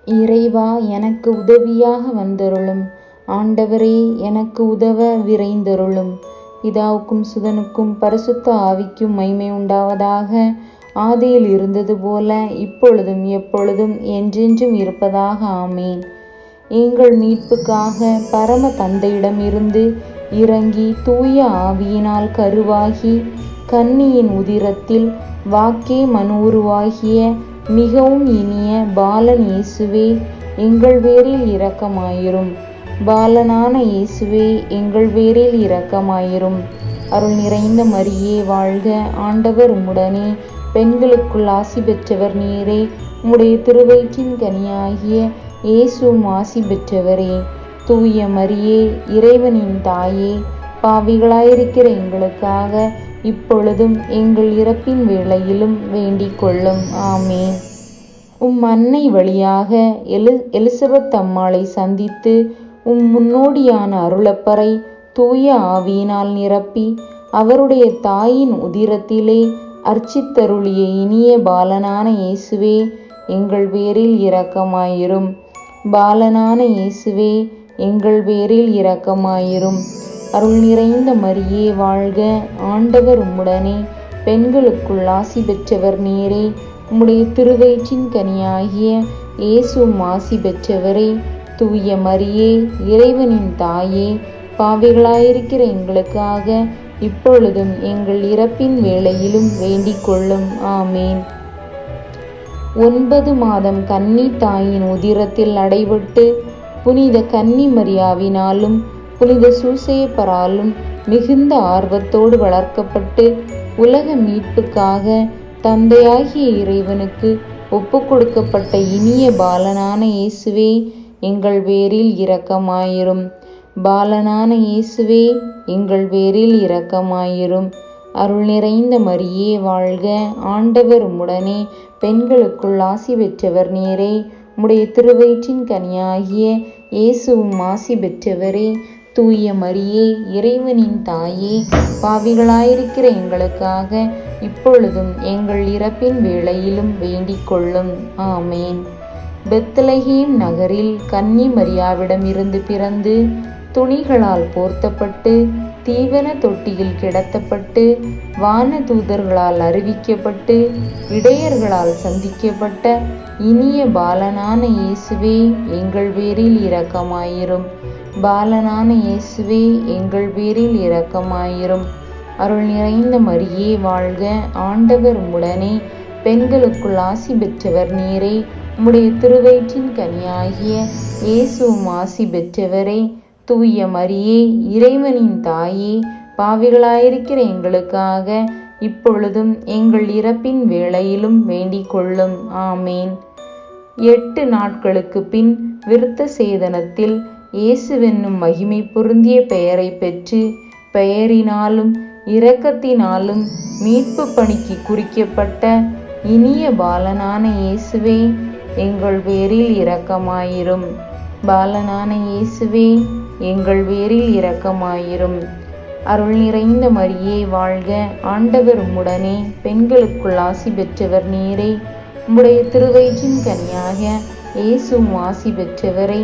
இறைவா, எனக்கு உதவியாக வந்தருளும். ஆண்டவரே, எனக்கு உதவ விரைந்தருளும். பிதாவுக்கும் சுதனுக்கும் பரிசுத்த ஆவிக்கும் மகிமை உண்டாவதாக. ஆதியில் இருந்தது போல இப்பொழுதும் எப்பொழுதும் என்றென்றும் இருப்பதாக. ஆமேன். எங்கள் மீட்புக்காக பரம தந்தையிடமிருந்து இறங்கி தூய ஆவியினால் கருவாகி கன்னியின் உதிரத்தில் வாக்கே மனுவுருவாகிய மிகவும் இனிய பாலன் இயேசுவே, எங்கள் பேரில் இரக்கமாயிரும். பாலனான இயேசுவே, எங்கள் பேரில் இரக்கமாயிரும். அருள் நிறைந்த மரியே வாழ்க. ஆண்டவர் உம்முடனே, பெண்களுக்குள் ஆசி பெற்றவர் நீரே. உம்முடைய திருவயிற்றின் கனியாகிய இயேசுவும் ஆசி பெற்றவரே. தூய மரியே, இறைவனின் தாயே, பாவிகளாயிருக்கிற எங்களுக்காக இப்பொழுதும் எங்கள் இறப்பின் வேளையிலும் வேண்டிக் கொள்ளும். ஆமேன். உம் அன்னை வழியாக எலிசபெத் அம்மாளை சந்தித்து உம் முன்னோடியான அருளப்பரை தூய ஆவியினால் நிரப்பி அவருடைய தாயின் உதிரத்திலே அர்ச்சித்தருளிய இனிய பாலனான இயேசுவே, எங்கள் பேரில் இரக்கமாயிரும். பாலனான இயேசுவே, எங்கள் பேரில் இரக்கமாயிரும். அருள் நிறைந்த மரியே வாழ்க. ஆண்டவர் உம்முடனே, பெண்களுக்குள் ஆசி பெற்றவர் நீரே. உம்முடைய திருவயிற்றின் கனியாகிய இயேசுவும் ஆசி பெற்றவரே. தூய மரியே, இறைவனின் தாயே, பாவிகளாயிருக்கிற எங்களுக்காக இப்பொழுதும் எங்கள் இறப்பின் வேளையிலும் வேண்டிக் கொள்ளும். ஆமேன். 9 மாதம் கன்னி தாயின் உதிரத்தில் அடைபட்டு புனித கன்னி மரியாவினாலும் புனித சூசேப்பராலும் மிகுந்த ஆர்வத்தோடு வளர்க்கப்பட்டு உலக மீட்புக்காக தந்தையாகிய இறைவனுக்கு ஒப்பு கொடுக்கப்பட்ட இனிய பாலனான இயேசுவே, எங்கள் பேரில் இரக்கமாயிரும். பாலனான இயேசுவே, எங்கள் பேரில் இரக்கமாயிரும். அருள் நிறைந்த மரியே வாழ்க. ஆண்டவர் உம்முடனே, பெண்களுக்குள் ஆசி பெற்றவர் நீரே. உம்முடைய திருவயிற்றின் கனியாகிய இயேசுவும் ஆசி பெற்றவரே. தூய மரியே, இறைவனின் தாயே, பாவிகளாயிருக்கிற எங்களுக்காக இப்பொழுதும் எங்கள் இறப்பின் வேளையிலும் வேண்டிக் கொள்ளும். ஆமேன். பெத்லகேம் நகரில் கன்னி மரியாவிடம் இருந்து பிறந்து துணிகளால் போர்த்தப்பட்டு தீவன தொட்டியில் கிடத்தப்பட்டு வான தூதர்களால் அறிவிக்கப்பட்டு இடையர்களால் சந்திக்கப்பட்ட இனிய பாலனான இயேசுவே, எங்கள் பேரில் இரக்கமாயிரும். பாலனான இயேசுவே, எங்கள் பேரில் இரக்கமாயிரும். அருள் நிறைந்த மரியே வாழ்க. ஆண்டவர் உம்முடனே, பெண்களுக்குள் ஆசி பெற்றவர் நீரே. உம்முடைய திருவயிற்றின் கனியாகிய இயேசுவும் ஆசி பெற்றவரே. தூய மரியே, இறைவனின் தாயே, பாவிகளாயிருக்கிற எங்களுக்காக இப்பொழுதும் எங்கள் இறப்பின் வேளையிலும் வேண்டிக் கொள்ளும். ஆமேன். 8 நாட்களுக்கு பின் விருத்த சேதனத்தில் இயேசுவென்னும் மகிமை பொருந்திய பெயரை பெற்று பெயரினாலும் இரக்கத்தினாலும் மீட்பு பணிக்கு குறிக்கப்பட்ட இனிய பாலனான இயேசுவே, எங்கள் பேரில் இரக்கமாயிரும். பாலனான இயேசுவே, எங்கள் பேரில் இரக்கமாயிரும். அருள் நிறைந்த மரியே வாழ்க. ஆண்டவர் உம்முடனே, பெண்களுக்குள் ஆசி பெற்றவர் நீரே. உம்முடைய திருவயிற்றின் கனியாக இயேசுவும் ஆசி பெற்றவரே.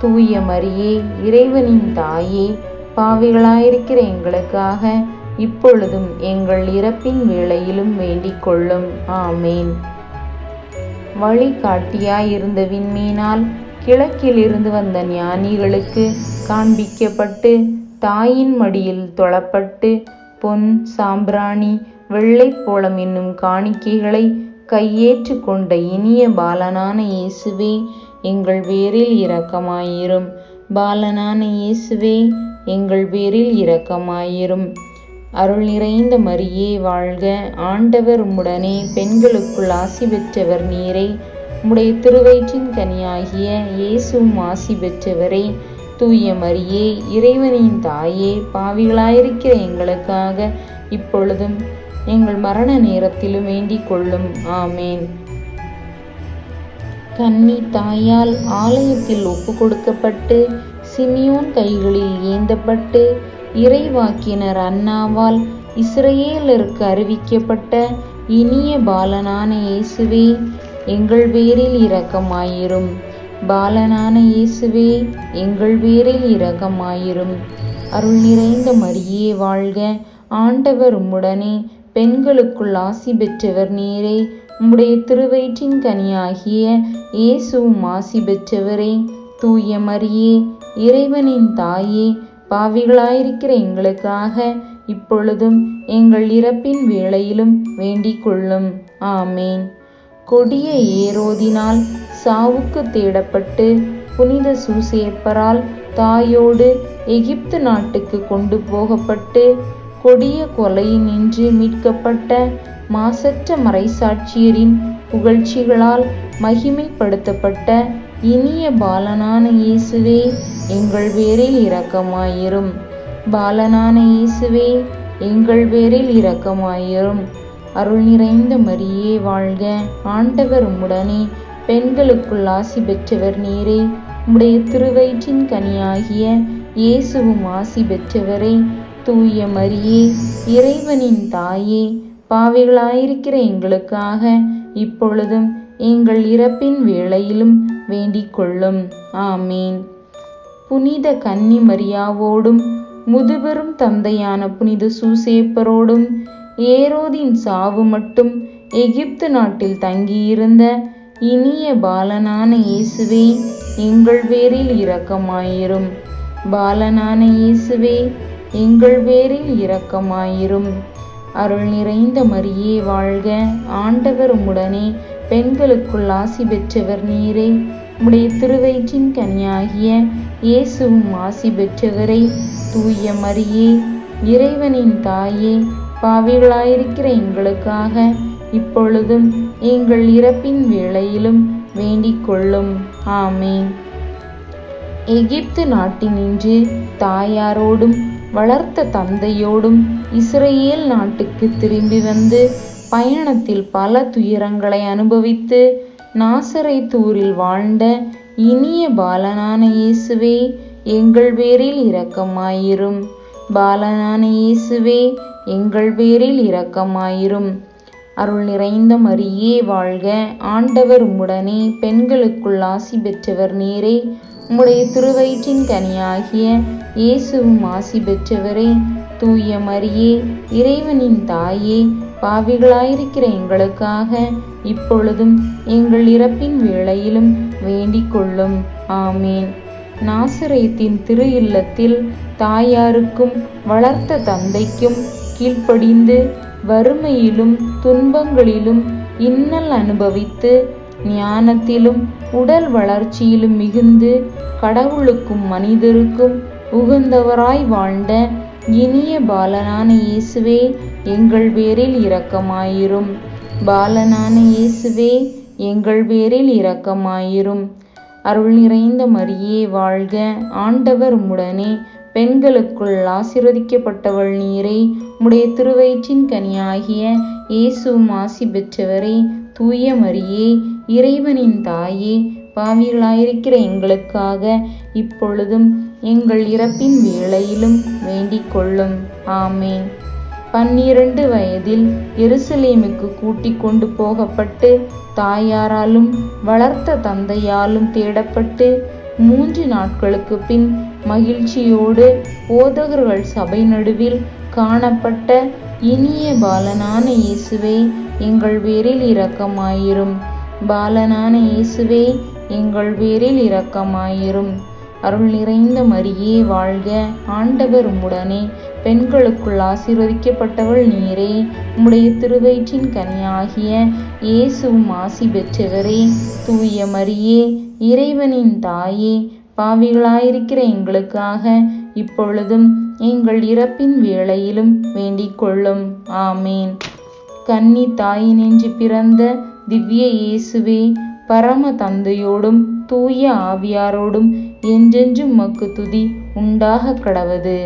தூய மரியே, இறைவனின் தாயே, பாவிகளாயிருக்கிற எங்களுக்காக இப்பொழுதும் எங்கள் இறப்பின் வேளையிலும் வேண்டிக் கொள்ளும். ஆமேன். வழிகாட்டியாயிருந்த விண்மீனால் கிழக்கிலிருந்து வந்த ஞானிகளுக்கு காண்பிக்கப்பட்டு தாயின் மடியில் தொழப்பட்டு பொன், சாம்பிராணி, வெள்ளைப்போளம் என்னும் காணிக்கைகளை கையேற்று கொண்ட இனிய பாலனான இயேசுவே, எங்கள் பேரில் இரக்கமாயிரும். பாலனான இயேசுவே, எங்கள் பேரில் இரக்கமாயிரும். அருள் நிறைந்த மரியே வாழ்க. ஆண்டவர் உம்முடனே, பெண்களுக்குள் ஆசி பெற்றவர் நீரே. உம்முடைய திருவயிற்றின் கனியாகிய இயேசுவும் ஆசி பெற்றவரே. தூய மரியே, இறைவனின் தாயே, பாவிகளாயிருக்கிற எங்களுக்காக இப்பொழுதும் எங்கள் மரண நேரத்திலும் வேண்டிக் கொள்ளும். ஆமேன். கன்னி தாயால் ஆலயத்தில் ஒப்பு கொடுக்கப்பட்டு சிமியோன் கைகளில் ஏந்தப்பட்டு இறைவாக்கினர் அன்னாவால் இஸ்ரவேலருக்கு அறிவிக்கப்பட்ட இனிய பாலனான இயேசுவே, எங்கள் பேரில் இரக்கமாயிரும். பாலனான இயேசுவே, எங்கள் பேரில் இரக்கமாயிரும். அருள் நிறைந்த மரியே வாழ்க, ஆண்டவர் உம்முடனே, பெண்களுக்குள் ஆசி பெற்றவர் நீரே. உம்முடைய திருவயிற்றின் கனியாகிய இயேசுவும் ஆசி பெற்றவரே. தூய மரியே, இறைவனின் தாயே, பாவிகளாயிருக்கிற எங்களுக்காக இப்பொழுதும் எங்கள் இறப்பின் வேளையிலும் வேண்டிக் கொள்ளும். ஆமேன். கொடிய ஏரோதினால் சாவுக்கு தேடப்பட்டு புனித சூசேப்பரால் தாயோடு எகிப்து நாட்டுக்கு கொண்டு போகப்பட்டு கொடிய கொலையினின்று மீட்கப்பட்ட மாசற்ற மறைசாட்சியரின் புகழ்ச்சிகளால் மகிமைப்படுத்தப்பட்ட இனிய பாலனான இயேசுவே, எங்கள் பேரில் இரக்கமாயிரும். பாலனான இயேசுவே, எங்கள் பேரில் இரக்கமாயிரும். அருள் நிறைந்த மரியே வாழ்க, ஆண்டவர் உம்முடனே, பெண்களுக்குள் ஆசி பெற்றவர் நீரே. உம்முடைய திருவயிற்றின் கனியாகிய இயேசுவும் ஆசி பெற்றவரே. தூய மரியே, இறைவனின் தாயே, பாவிகளாயிருக்கிற எங்களுக்காக இப்பொழுதும் எங்கள் இறப்பின் வேளையிலும் வேண்டிக் கொள்ளும். ஆமீன். புனித கன்னி மரியாவோடும் முதுபெரும் தந்தையான புனித சூசேப்பரோடும் ஏரோதின் சாவு மட்டும் எகிப்து நாட்டில் தங்கியிருந்த இனிய பாலனான இயேசுவே, எங்கள் பேரில் இரக்கமாயிரும். பாலனான இயேசுவே, எங்கள் பேரில் இரக்கமாயிரும். அருள் நிறைந்த மரியே வாழ்க, ஆண்டவர் உம்முடனே, பெண்களுக்குள் ஆசி பெற்றவர் நீரே. உம்முடைய திருவயிற்றின் கனியாகிய இயேசுவும் ஆசி பெற்றவரே. தூய மரியே, இறைவனின் தாயே, பாவிகளாயிருக்கிற எங்களுக்காக இப்பொழுதும் எங்கள் இறப்பின் வேளையிலும் வேண்டிக் கொள்ளும். ஆமீன். எகிப்து நாட்டினின்று தாயாரோடும் வளர்த்த தந்தையோடும் இஸ்ரேல் நாட்டுக்கு திரும்பி வந்து பயணத்தில் பல துயரங்களை அனுபவித்து நாசரேத்தூரில் வாழ்ந்த இனிய பாலனான இயேசுவே, எங்கள் பேரில் இரக்கமாயிரும். பாலனான இயேசுவே, எங்கள் பேரில் இரக்கமாயிரும். அருள் நிறைந்த மரியே வாழ்க, ஆண்டவர் உம்முடனே, பெண்களுக்குள் ஆசி பெற்றவர் நீரே. உம்முடைய திருவயிற்றின் கனியாகிய இயேசுவும் ஆசி பெற்றவரே. தூய மரியே, இறைவனின் தாயே, பாவிகளாயிருக்கிற எங்களுக்காக இப்பொழுதும் எங்கள் இறப்பின் வேளையிலும் வேண்டிக் கொள்ளும். ஆமீன். நாசரேத்தின் திரு இல்லத்தில் தாயாருக்கும் வளர்த்த தந்தைக்கும் கீழ்ப்படிந்து வறுமையிலும் துன்பங்களிலும் இன்னல் அனுபவித்து ஞானத்திலும் உடல் வளர்ச்சியிலும் மிகுந்து கடவுளுக்கும் மனிதருக்கும் உகந்தவராய் வாழ்ந்த இனிய பாலனான இயேசுவே, எங்கள் பேரில் இரக்கமாயிரும். பாலனான இயேசுவே, எங்கள் பேரில் இரக்கமாயிரும். அருள் நிறைந்த மரியே வாழ்க, ஆண்டவர் உம்முடனே, பெண்களுக்குள் ஆசீர்வதிக்கப்பட்டவள் நீரே. உம்முடைய திருவயிற்றின் கனியாகிய இயேசுவும் ஆசி பெற்றவரே. தூய மரியே, இறைவனின் தாயே, பாவிகளாயிருக்கிற எங்களுக்காக இப்பொழுதும் எங்கள் இறப்பின் வேளையிலும் வேண்டிக் கொள்ளும். ஆமேன். 12 வயதில் எருசலேமுக்கு கூட்டிக் கொண்டு போகப்பட்டு தாயாராலும் வளர்த்த தந்தையாலும் தேடப்பட்டு 3 நாட்களுக்கு பின் மகிழ்ச்சியோடு போதகர்கள் சபை நடுவில் காணப்பட்ட இனிய பாலனான இயேசுவே, எங்கள் பேரில் இரக்கமாயிரும். பாலனான இயேசுவே, எங்கள் பேரில் இரக்கமாயிரும். அருள் நிறைந்த மரியே வாழ்க, ஆண்டவர் உம்முடனே, பெண்களுக்குள் ஆசீர்வதிக்கப்பட்டவள் நீரே. உம்முடைய திருவயிற்றின் கனியாகிய இயேசுவும் ஆசி பெற்றவரே. தூய மரியே, இறைவனின் தாயே, பாவிகளாயிருக்கிற எங்களுக்காக இப்பொழுதும் எங்கள் இறப்பின் வேளையிலும் வேண்டிக் கொள்ளும். ஆமேன். கன்னி தாயினின்று பிறந்த திவ்ய இயேசுவே, பரம தந்தையோடும் தூய ஆவியாரோடும் என்றென்றும் உமக்கு துதி உண்டாக கடவது.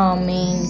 ஆமேன்.